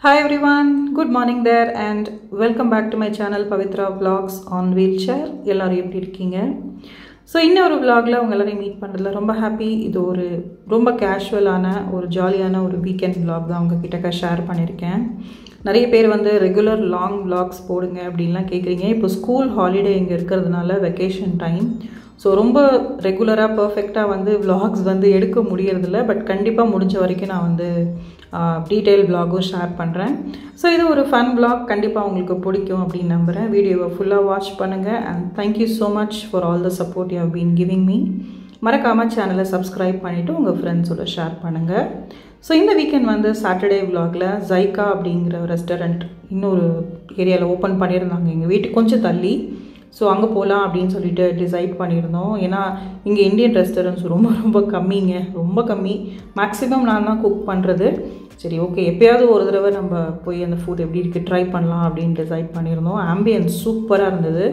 Hi everyone, good morning there and welcome back to my channel Pavitra Vlogs on Wheelchair. எல்லாரும் எப்படி இருக்கீங்க? So இன்னொரு vlogல உங்க எல்லாரையும் மீட் பண்ணுறதுல ரொம்ப ஹாப்பி. இது ஒரு ரொம்ப கேஷுவலான ஒரு ஜாலியான ஒரு வீக்கெண்ட் vlog தான் உங்ககிட்ட ஷேர் பண்ணியிருக்கேன். நிறைய பேர் வந்து ரெகுலர் லாங் vlogs போடுங்க அப்படின்லாம் கேட்குறீங்க. இப்போ ஸ்கூல் ஹாலிடே இங்கே இருக்கிறதுனால வெக்கேஷன் டைம். ஸோ ரொம்ப ரெகுலராக பர்ஃபெக்டாக வந்து vlogs வந்து எடுக்க முடியறதில்ல. பட் கண்டிப்பாக முடிஞ்ச வரைக்கும் நான் வந்து டீட்டெயில் vlogகும் ஷேர் பண்ணுறேன். ஸோ இது ஒரு ஃபன் vlog, கண்டிப்பாக உங்களுக்கு பிடிக்கும் அப்படின்னு நம்புகிறேன். வீடியோவை ஃபுல்லாக வாட்ச் பண்ணுங்கள் and thank you so much for all the support you have been giving me. மறக்காமல் சேனலை சப்ஸ்கிரைப் பண்ணிவிட்டு உங்கள் ஃப்ரெண்ட்ஸோட ஷேர் பண்ணுங்கள். ஸோ இந்த வீக்கெண்ட் வந்து சாட்டர்டே vlogல ஜைகா அப்படிங்கிற ரெஸ்டாரண்ட் இன்னொரு ஏரியாவில் ஓப்பன் பண்ணியிருந்தாங்க எங்கள் வீட்டுக்கு கொஞ்சம் தள்ளி. ஸோ அங்கே போகலாம் அப்படின்னு சொல்லிட்டு டிசைட் பண்ணியிருந்தோம். ஏன்னா இங்கே இந்தியன் ரெஸ்டாரண்ட்ஸ் ரொம்ப கம்மிங்க, ரொம்ப கம்மி. மேக்ஸிமம் நான் தான் குக் பண்ணுறது. சரி ஓகே, எப்போயாவது ஒரு தடவை நம்ம போய் அந்த ஃபுட் எப்படி இருக்குது ட்ரை பண்ணலாம் அப்படின்னு டிசைட் பண்ணியிருந்தோம். ஆம்பியன்ஸ் சூப்பராக இருந்தது.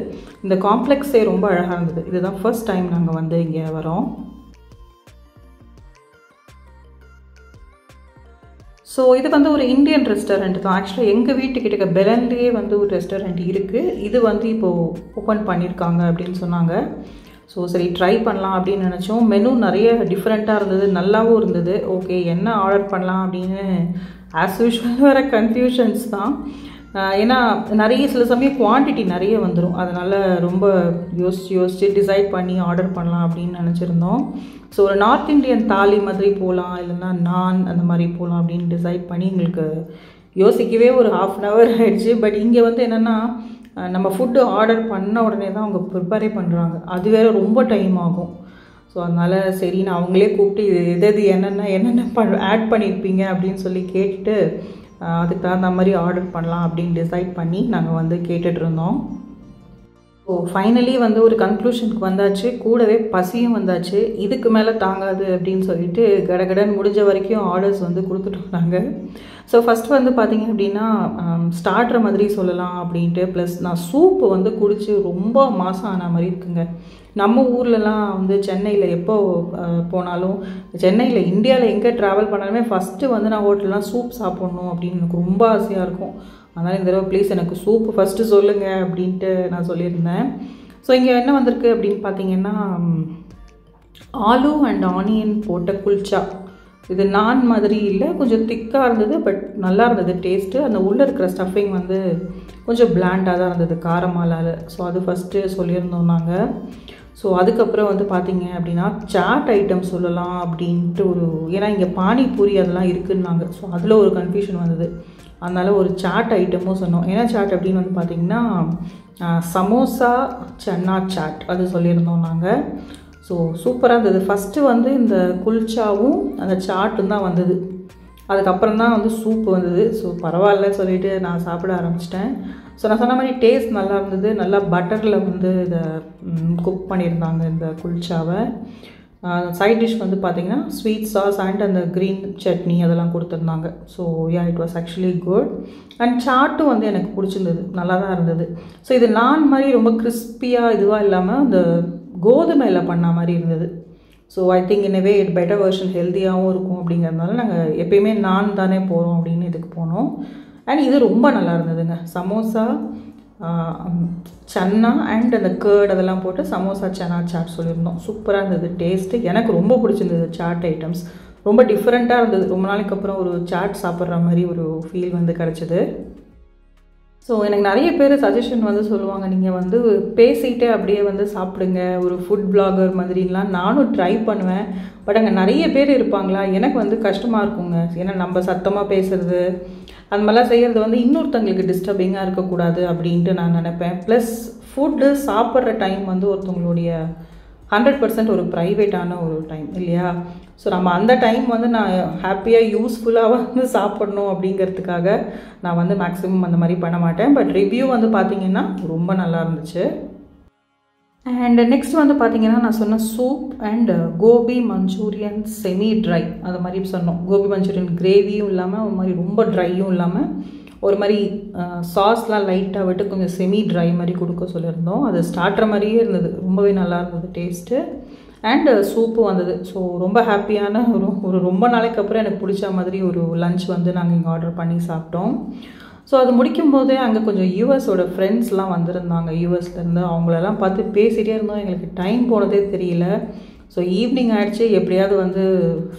இந்த காம்ப்ளெக்ஸே ரொம்ப அழகாக இருந்தது. இதுதான் ஃபர்ஸ்ட் டைம் நாங்கள் வந்து இங்கே வரோம். ஸோ இது வந்து ஒரு இந்தியன் ரெஸ்டாரண்ட் தான். ஆக்சுவலாக எங்கள் வீட்டுக்கிட்ட பெலன்லேயே வந்து ஒரு ரெஸ்டாரண்ட் இருக்குது. இது வந்து இப்போது ஓப்பன் பண்ணியிருக்காங்க அப்படின்னு சொன்னாங்க. ஸோ சரி ட்ரை பண்ணலாம் அப்படின்னு நினச்சோம். மெனு நிறைய டிஃப்ரெண்ட்டாக இருந்தது, நல்லாவும் இருந்தது. ஓகே என்ன ஆர்டர் பண்ணலாம் அப்படின்னு ஆஸ் யூஷுவல் வர கன்ஃபியூஷன்ஸ் தான். ஏன்னா நிறைய சில சமயம் குவான்டிட்டி நிறைய வந்துடும். அதனால் ரொம்ப யோசித்து டிசைட் பண்ணி ஆர்டர் பண்ணலாம் அப்படின்னு நினச்சிருந்தோம். ஸோ ஒரு நார்த் இண்டியன் தாலி மாதிரி போகலாம், இல்லைன்னா நான் அந்த மாதிரி போகலாம் அப்படின்னு டிசைட் பண்ணி எங்களுக்கு யோசிக்கவே ஒரு ½ அன் ஹவர் ஆகிடுச்சு. பட் இங்கே வந்து என்னென்னா நம்ம ஃபுட்டு ஆர்டர் பண்ண உடனே தான் அவங்க ப்ரிப்பேரே பண்ணுறாங்க. அது வேறு ரொம்ப டைம் ஆகும். ஸோ அதனால் சரி நான் அவங்களே கூப்பிட்டு இது எது என்னென்ன ஆட் பண்ணியிருப்பீங்க அப்படின்னு சொல்லி கேட்டுட்டு அதுக்கு தகுந்த மாதிரி ஆர்டர் பண்ணலாம் அப்படின்னு டிசைட் பண்ணி நாங்கள் வந்து கேட்டுட்ருந்தோம். ஸோ ஃபைனலி வந்து ஒரு கன்க்ளூஷனுக்கு வந்தாச்சு. கூடவே பசியும் வந்தாச்சு. இதுக்கு மேலே தாங்காது அப்படின்னு சொல்லிட்டு கடகடன் முடிஞ்ச வரைக்கும் ஆர்டர்ஸ் வந்து கொடுத்துட்டோம் நாங்கள். ஸோ ஃபஸ்ட்டு வந்து பார்த்திங்க அப்படின்னா ஸ்டார்டர் மாதிரி சொல்லலாம் அப்படின்ட்டு, ப்ளஸ் நான் சூப்பு வந்து குடித்து ரொம்ப மாதம் ஆன மாதிரி இருக்குங்க. நம்ம ஊர்லலாம் வந்து சென்னையில் எப்போ போனாலும், சென்னையில் இந்தியாவில் எங்கே ட்ராவல் பண்ணாலுமே ஃபஸ்ட்டு வந்து நான் ஹோட்டல்லாம் சூப் சாப்பிட்ணும் அப்படின்னு எனக்கு ரொம்ப ஆசையாக இருக்கும். அதனால் இந்த தடவை ப்ளீஸ் எனக்கு சூப்பு ஃபஸ்ட்டு சொல்லுங்கள் அப்படின்ட்டு நான் சொல்லியிருந்தேன். ஸோ இங்கே என்ன வந்திருக்கு அப்படின்னு பார்த்தீங்கன்னா ஆலு அண்ட் ஆனியன் போட்ட குல்ச்சா. இது நான் மாதிரி இல்லை, கொஞ்சம் திக்காக இருந்தது. பட் நல்லா இருந்தது டேஸ்ட்டு. அந்த உள்ளே இருக்கிற ஸ்டஃபிங் வந்து கொஞ்சம் பிளாண்டாக தான் இருந்தது, காரமாலால். ஸோ அது ஃபஸ்ட்டு சொல்லியிருந்தோம் நாங்கள். ஸோ அதுக்கப்புறம் வந்து பார்த்திங்க அப்படின்னா சாட் ஐட்டம் சொல்லலாம் அப்படின்ட்டு ஏன்னா இங்கே பானிபூரி அதெல்லாம் இருக்குன்னாங்க. ஸோ அதில் ஒரு கன்ஃபியூஷன் வந்தது. அதனால் ஒரு சாட் ஐட்டமும் சொன்னோம். என்ன சாட் அப்படின்னு வந்து பார்த்திங்கன்னா சமோசா சன்னா சாட் அது சொல்லியிருந்தோம் நாங்கள். ஸோ சூப்பராக இருந்தது. ஃபஸ்ட்டு வந்து இந்த குல்ச்சாவும் அந்த சாட்டும் தான் வந்தது. அதுக்கப்புறம் தான் வந்து சூப்பு வந்தது. ஸோ பரவாயில்ல சொல்லிவிட்டு நான் சாப்பிட ஆரம்பிச்சிட்டேன். ஸோ நான் சொன்ன மாதிரி டேஸ்ட் நல்லா இருந்தது. நல்லா பட்டரில் வந்து இதை குக் பண்ணியிருந்தாங்க இந்த குல்ச்சாவை. சைட் டிஷ் வந்து பார்த்திங்கன்னா ஸ்வீட் சாஸ் அண்ட் அந்த க்ரீன் சட்னி அதெல்லாம் கொடுத்துருந்தாங்க. So yeah it was actually good. And சாட்டும் வந்து எனக்கு பிடிச்சிருந்தது, நல்லா தான் இருந்தது. ஸோ இது நான் மாதிரி ரொம்ப கிறிஸ்பியாக இதுவாக இல்லாமல் அந்த கோதுமையில் பண்ண மாதிரி இருந்தது. So I think in way it better version, ஹெல்த்தியாகவும் இருக்கும் அப்படிங்கிறதுனால நாங்கள் எப்பயுமே நான் தானே போகிறோம் அப்படின்னு இதுக்கு போனோம். அண்ட் இது ரொம்ப நல்லா இருந்ததுங்க. சமோசா சன்னா அண்ட் அந்த கேர்ட் அதெல்லாம் போட்டு சமோசா சன்னா சாட் சொல்லியிருந்தோம். சூப்பராக இருந்தது டேஸ்ட்டு. எனக்கு ரொம்ப பிடிச்சிருந்தது சாட் ஐட்டம்ஸ். ரொம்ப டிஃப்ரெண்ட்டாக இருந்தது. ரொம்ப நாளைக்கு அப்புறம் ஒரு சாட் சாப்பிட்ற மாதிரி ஒரு ஃபீல் வந்து கிடச்சிது. ஸோ எனக்கு நிறைய பேர் சஜஷன் வந்து சொல்லுவாங்க, நீங்கள் வந்து பேசிகிட்டே அப்படியே வந்து சாப்பிடுங்க, ஒரு ஃபுட் பிளாகர் மாதிரிலாம். நானும் ட்ரை பண்ணுவேன். பட் அங்கே நிறைய பேர் இருப்பாங்களா, எனக்கு வந்து கஷ்டமாக இருக்குங்க. ஏன்னா நம்ம சத்தமாக பேசுகிறது அந்த மாதிரிலாம் செய்கிறது வந்து இன்னொருத்தவங்களுக்கு டிஸ்டர்பிங்காக இருக்கக்கூடாது அப்படின்ட்டு நான் நினைப்பேன். ப்ளஸ் ஃபுட்டு சாப்பிட்ற டைம் வந்து ஒருத்தவங்களுடைய 100% ஒரு ப்ரைவேட்டான ஒரு டைம் இல்லையா? ஸோ நம்ம அந்த டைம் வந்து நான் ஹாப்பியாக யூஸ்ஃபுல்லாக வந்து சாப்பிட்ணும் அப்படிங்கிறதுக்காக நான் வந்து மேக்ஸிமம் அந்த மாதிரி பண்ண மாட்டேன். பட் ரிவ்யூ வந்து பார்த்திங்கன்னா ரொம்ப நல்லா இருந்துச்சு. அண்ட் நெக்ஸ்ட் வந்து பார்த்திங்கன்னா நான் சொன்ன soup and gobi manchurian semi dry அது மாதிரி சொன்னோம். கோபி மஞ்சூரியன் கிரேவியும் இல்லாமல் ஒரு மாதிரி ரொம்ப ட்ரையும் இல்லாமல் ஒரு மாதிரி சாஸ்லாம் லைட்டாக விட்டு கொஞ்சம் செமி ட்ரை மாதிரி கொடுக்க சொல்லியிருந்தோம். அது ஸ்டார்டர் மாதிரியே இருந்தது, ரொம்பவே நல்லா இருந்தது டேஸ்ட்டு. அண்ட் சூப்பும் வந்தது. ஸோ ரொம்ப ஹாப்பியான ஒரு ரொம்ப நாளைக்கு அப்புறம் எனக்கு பிடிச்ச மாதிரி ஒரு லன்ச் வந்து நாங்கள் இங்கே ஆர்டர் பண்ணி சாப்பிட்டோம். ஸோ அது முடிக்கும் போதே அங்கே கொஞ்சம் யூஎஸோட ஃப்ரெண்ட்ஸ்லாம் வந்திருந்தாங்க. யூஎஸ்லேருந்து அவங்களெல்லாம் பார்த்து பேசிகிட்டே இருந்தோம். எங்களுக்கு டைம் போனதே தெரியல. ஸோ ஈவினிங் ஆகிடுச்சு. எப்படியாவது வந்து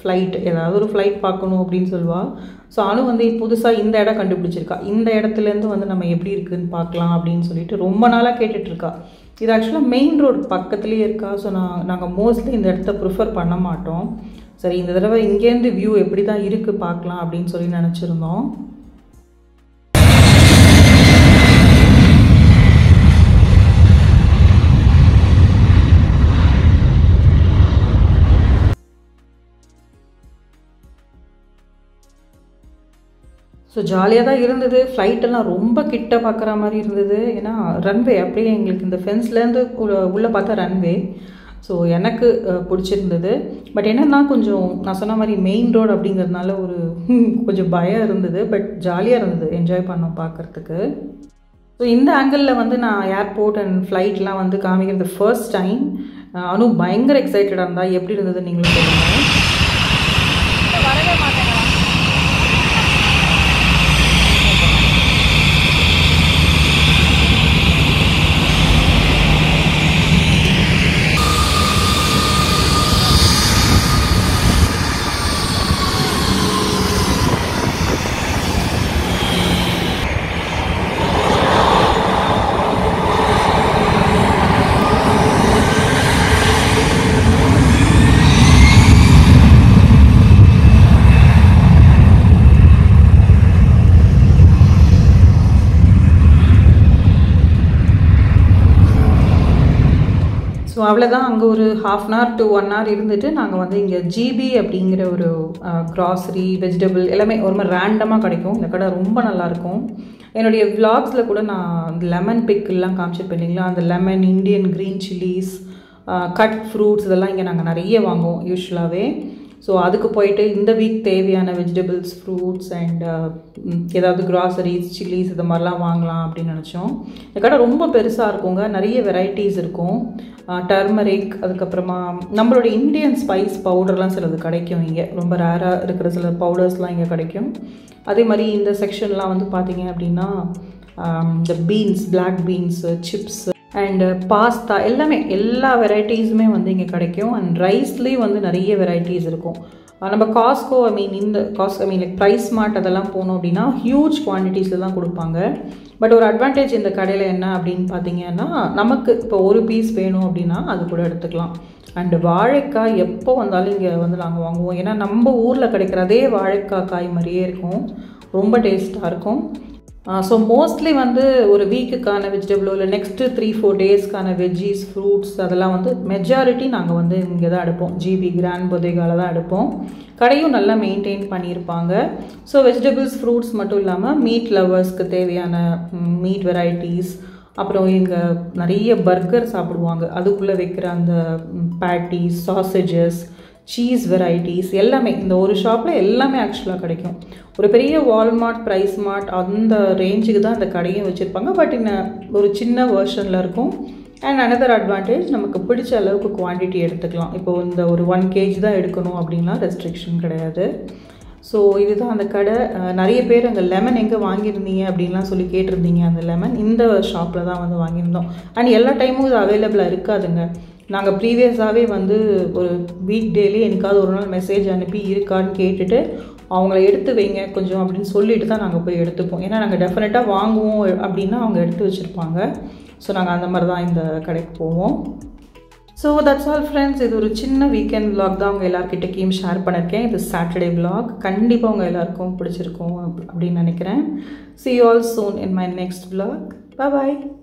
ஃப்ளைட் ஏதாவது ஒரு ஃப்ளைட் பார்க்கணும் அப்படின்னு சொல்லுவாள். ஸோ அனு வந்து புதுசாக இந்த இடம் கண்டுபிடிச்சிருக்கா. இந்த இடத்துலேருந்து வந்து நம்ம எப்படி இருக்குதுன்னு பார்க்கலாம் அப்படின்னு சொல்லிட்டு ரொம்ப நாளாக கேட்டுட்ருக்கா. இது ஆக்சுவலாக மெயின் ரோடு பக்கத்துலேயே இருக்கா. ஸோ நாங்கள் மோஸ்ட்லி இந்த இடத்த ப்ரிஃபர் பண்ண மாட்டோம். சரி இந்த தடவை இங்கேருந்து வியூ எப்படி தான் இருக்குது பார்க்கலாம் அப்படின்னு சொல்லி நினச்சிருந்தோம். ஸோ ஜாலியாக தான் இருந்தது. ஃப்ளைட்டெல்லாம் ரொம்ப கிட்ட பார்க்குற மாதிரி இருந்தது. ஏன்னா ரன்வே அப்படியே எங்களுக்கு இந்த ஃபென்ஸ்லேருந்து உள்ளே பார்த்தா ரன்வே. ஸோ எனக்கு பிடிச்சிருந்தது. பட் என்னென்னா கொஞ்சம் நான் சொன்ன மாதிரி மெயின் ரோடு அப்படிங்கிறதுனால கொஞ்சம் பயம் இருந்தது. பட் ஜாலியாக இருந்தது, என்ஜாய் பண்ணோம் பார்க்குறதுக்கு. ஸோ இந்த ஆங்கிளில் வந்து நான் ஏர்போர்ட் அண்ட் ஃப்ளைட்லாம் வந்து காமிக்கிறது ஃபர்ஸ்ட் டைம். அனு பயங்கர எக்ஸைட்டடாக இருந்தால் எப்படி இருந்தது நீங்களும் சொல்லுங்கள். வரவே மாட்டேன். ஸோ அவ்வளோதான். அங்கே ஒரு 1/2 hour to 1 hour இருந்துட்டு நாங்கள் வந்து இங்கே ஜிபி அப்படிங்கிற ஒரு க்ராசரி வெஜிடபிள் எல்லாமே ஒரு மாதிரி ரேண்டமாக கிடைக்கும். இந்த கடை ரொம்ப நல்லாயிருக்கும். என்னுடைய விளாக்ஸில் கூட நான் லெமன் பிக்கிள்லாம் காமிச்சிருப்பேன் இல்லைங்களா. அந்த lemon, Indian green chillies, cut fruits இதெல்லாம் இங்கே நாங்கள் நிறைய வாங்குவோம் யூஸ்வலாகவே. ஸோ அதுக்கு போயிட்டு இந்த வீக் தேவையான வெஜிடபிள்ஸ், ஃப்ரூட்ஸ் அண்ட் ஏதாவது க்ராசரிஸ், சில்லிஸ் இது மாதிரிலாம் வாங்கலாம் அப்படின்னு நினச்சோம். இந்த கடை ரொம்ப பெருசாக இருக்குங்க. நிறைய வெரைட்டிஸ் இருக்கும். டர்மரிக், அதுக்கப்புறமா நம்மளோட இந்தியன் ஸ்பைஸ் பவுடர்லாம் சிலது கிடைக்கும் இங்கே. ரொம்ப ரேராக இருக்கிற சில பவுடர்ஸ்லாம் இங்கே கிடைக்கும். அதே மாதிரி இந்த செக்ஷன்லாம் வந்து பார்த்திங்க அப்படின்னா இந்த beans, black beans, chips and pasta எல்லாமே எல்லா வெரைட்டிஸுமே வந்து இங்கே கிடைக்கும். அண்ட் ரைஸ்லேயும் வந்து நிறைய வெரைட்டிஸ் இருக்கும். நம்ம காஸ்கோ லைக் ப்ரைஸ் மார்ட் அதெல்லாம் போனோம் அப்படின்னா ஹியூஜ் குவான்டிட்டிஸில் தான் கொடுப்பாங்க. பட் ஒரு அட்வான்டேஜ் இந்த கடையில் என்ன அப்படின்னு பார்த்தீங்கன்னா, நமக்கு இப்போ ஒரு பீஸ் வேணும் அப்படின்னா அது கூட எடுத்துக்கலாம். அண்டு வாழைக்காய் எப்போ வந்தாலும் இங்கே வந்து நாங்கள் வாங்குவோம். ஏன்னா நம்ம ஊரில் கிடைக்கிற அதே வாழைக்காய் காய் மாதிரியே இருக்கும். ரொம்ப டேஸ்ட்டாக இருக்கும். ஸோ மோஸ்ட்லி வந்து ஒரு வீக்குக்கான வெஜிடபிளோ இல்லை நெக்ஸ்ட்டு 3-4 டேஸ்க்கான வெஜ்ஜீஸ், ஃப்ரூட்ஸ் அதெல்லாம் வந்து மெஜாரிட்டி நாங்கள் வந்து இங்கே தான் எடுப்போம். ஜிபி கிராண்ட் பொதேகாவில் தான் எடுப்போம். கடையும் நல்லா மெயின்டைன் பண்ணியிருப்பாங்க. ஸோ வெஜிடபிள்ஸ், ஃப்ரூட்ஸ் மட்டும் இல்லாமல் மீட் லவர்ஸ்க்கு தேவையான மீட் வெரைட்டிஸ், அப்புறம் இங்கே நிறைய பர்கர் சாப்பிடுவாங்க. அதுக்குள்ளே வைக்கிற அந்த பேட்டிஸ், சாசேஜஸ், சீஸ் வெரைட்டிஸ் எல்லாமே இந்த ஒரு ஷாப்பில் எல்லாமே ஆக்சுவலாக கிடைக்கும். ஒரு பெரிய வால்மார்ட், ப்ரைஸ் மார்ட் அந்த ரேஞ்சுக்கு தான் அந்த கடையும் வச்சுருப்பாங்க. பட் ஒரு சின்ன வெர்ஷனில் இருக்கும். அண்ட் அனதர் அட்வான்டேஜ், நமக்கு பிடிச்ச அளவுக்கு குவான்டிட்டி எடுத்துக்கலாம். இப்போ இந்த ஒரு 1 kg தான் எடுக்கணும் அப்படின்னா ரெஸ்ட்ரிக்ஷன் கிடையாது. ஸோ இதுதான் அந்த கடை. நிறைய பேர் அங்கே லெமன் எங்கே வாங்கியிருந்தீங்க அப்படின்லாம் சொல்லி கேட்டிருந்தீங்க. அந்த லெமன் இந்த ஷாப்பில் தான் வந்து வாங்கியிருந்தோம். அண்ட் எல்லா டைமும் இது அவைலபிளாக இருக்காதுங்க. நாங்கள் ப்ரீவியஸாகவே வந்து ஒரு வீக் டேலி எனக்காவது ஒரு நாள் மெசேஜ் அனுப்பி இருக்கான்னு கேட்டுட்டு அவங்கள எடுத்து வைங்க கொஞ்சம் அப்படின்னு சொல்லிட்டு தான் நாங்கள் போய் எடுத்துப்போம். ஏன்னா நாங்கள் டெஃபினட்டாக வாங்குவோம் அப்படின்னா அவங்க எடுத்து வச்சுருப்பாங்க. ஸோ நாங்கள் அந்த மாதிரி தான் இந்த கடைக்கு போவோம். So that's all friends. இது ஒரு சின்ன வீக்கெண்ட் விலாக் தான் அவங்க எல்லாருக்கிட்டேயும் ஷேர் பண்ணியிருக்கேன். இது சாட்டர்டே விலாக். கண்டிப்பாக அவங்க எல்லாருக்கும் பிடிச்சிருக்கும் அப்படின்னு நினைக்கிறேன். See you all soon in my next vlog. Bye bye.